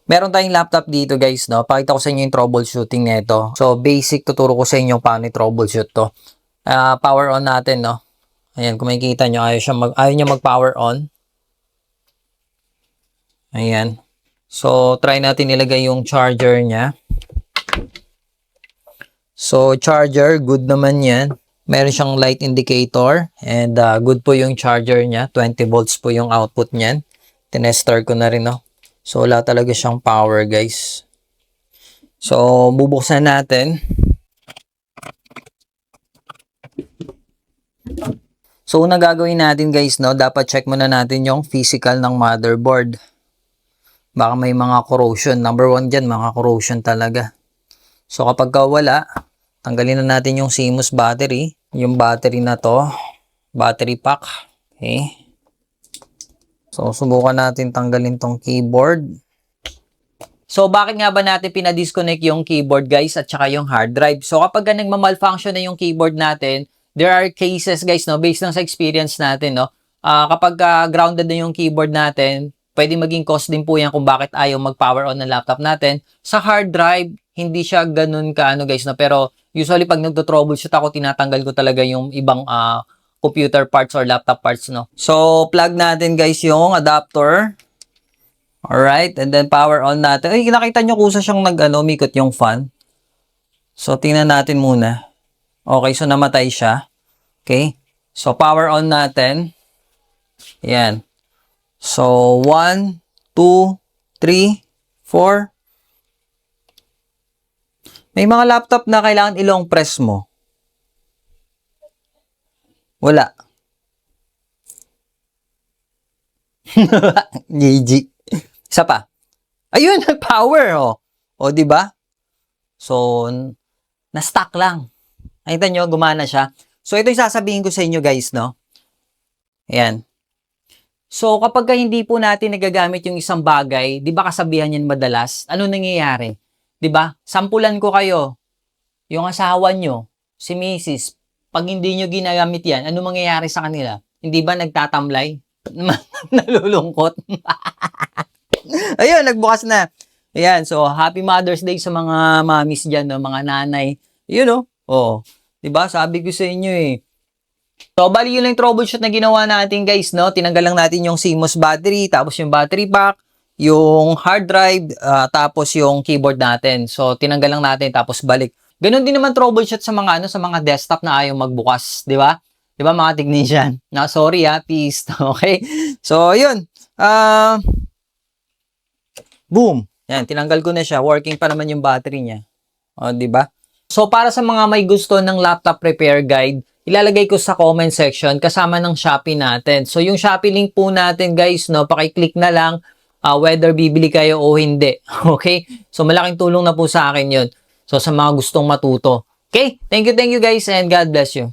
Meron tayong laptop dito guys, no? Pakita ko sa inyo yung troubleshooting nito. So, basic tuturo ko sa inyo paano i-troubleshoot to. Power on natin, no? Ayan, kung makikita nyo, ayaw niya mag-power on. Ayan. So, try natin ilagay yung charger niya. So, charger, good naman yan. Meron siyang light indicator and good po yung charger niya. 20 volts po yung output niyan. Tinester ko na rin, no? So, wala talaga siyang power, guys. So, bubuksan natin. So, una gagawin natin, guys, no? Dapat check muna natin yung physical ng motherboard. Baka may mga corrosion. Number 1 dyan, mga corrosion talaga. So, kapag wala, tanggalin na natin yung CMOS battery. Yung battery na to, battery pack. Okay. So, subukan natin tanggalin tong keyboard. So, bakit nga ba natin pinadisconnect yung keyboard, guys, at saka yung hard drive? So, kapag nagma-malfunction na yung keyboard natin, there are cases, guys, no, based lang sa experience natin, no, kapag grounded na yung keyboard natin, pwede maging cause din po yan kung bakit ayaw mag-power on ng laptop natin. Sa hard drive, hindi siya ganun guys, no, pero usually pag nagto-troubleshoot ako, tinatanggal ko talaga yung ibang computer parts or laptop parts, no. So, plug natin, guys, yung adapter. Alright, and then power on natin. Ay, nakita nyo kusa siyang umikot yung fan. So, tingnan natin muna. Okay, so namatay siya. Okay, so power on natin. Ayan. So, 1, 2, 3, 4. May mga laptop na kailangan ilong press mo. Wala. GG. Isa pa. Ayun, nag-power, oh. O, di ba? So, na-stuck lang. Nakita nyo, gumana siya. So, ito yung sasabihin ko sa inyo, guys, no? Ayan. So, kapag hindi po natin nagagamit yung isang bagay, di ba kasabihan yan madalas? Ano nangyayari? Di ba? Sampulan ko kayo. Yung asawa nyo, si Mrs., pag hindi nyo ginagamit yan, ano mangyayari sa kanila? Hindi ba nagtatamlay? Nalulungkot? Ayun, nagbukas na. Ayan, so happy Mother's Day sa mga mamis dyan, no? Mga nanay. Yun, no? Oh, diba? Sabi ko sa inyo eh. So, bali yun lang yung troubleshoot na ginawa natin, guys, no? Tinanggal lang natin yung CMOS battery, tapos yung battery pack, yung hard drive, tapos yung keyboard natin. So, tinanggal lang natin, tapos balik. Ganon din naman troubleshoot sa mga sa mga desktop na ayaw magbukas, di ba? Di ba, mga technician? Na sorry peace. Okay? So, yun. Boom. Yan, tinanggal ko na siya. Working pa naman yung battery niya. O, di ba? So, para sa mga may gusto ng laptop repair guide, ilalagay ko sa comment section kasama ng Shopee natin. So, yung Shopee link po natin, guys, no, paki-click na lang whether bibili kayo o hindi. Okay? So, malaking tulong na po sa akin yun. So, sa mga gustong matuto. Okay? Thank you guys, and God bless you.